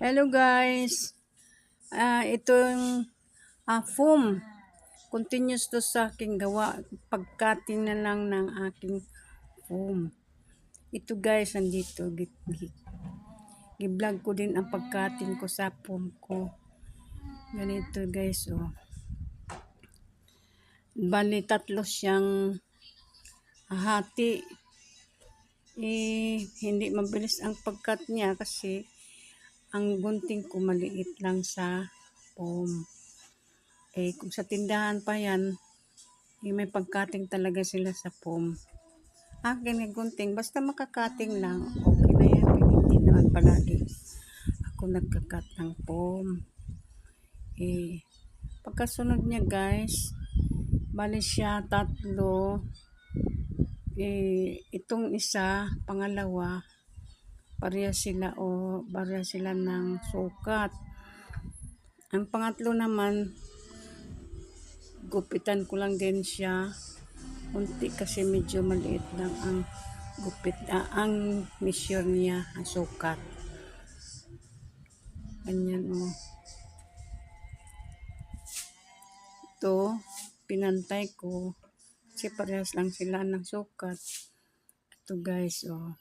Hello guys. Itong foam. Continuous to sa aking gawa. Pagkating na lang ng aking foam. Ito guys, nandito. Gi-vlog ko din ang pagkating ko sa foam ko. Ganito guys, oh. Bali, tatlo siyang hati. Hindi mabilis ang pagkat niya kasi ang gunting ko maliit lang sa foam. Kung sa tindahan pa yan, may pagkating talaga sila sa foam. Akin ng gunting, basta makakating lang, okay na yan. Hindi naman palagi ako nagkakat ng foam. Pagkasunod niya guys, bali siya tatlo. Itong isa, pangalawa, pareha sila ng sukat. Ang pangatlo naman, gupitan ko lang din siya unti kasi medyo maliit lang ang gupit, ang measure niya, ang sukat. Ganyan oh. Ito, pinantay ko kasi parehas lang sila ng sukat. Ito guys oh.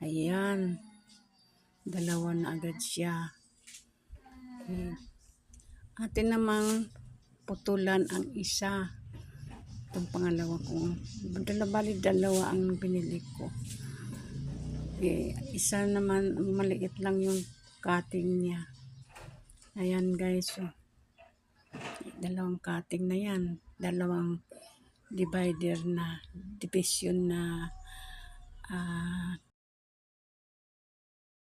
Ayan, dalawa na agad siya. Atin namang putulan ang isa. Itong pangalawa ko. Dalawa ang binili ko. Isa naman, maliit lang yung cutting niya. Ayan guys. Oh. Dalawang cutting na yan. Dalawang division na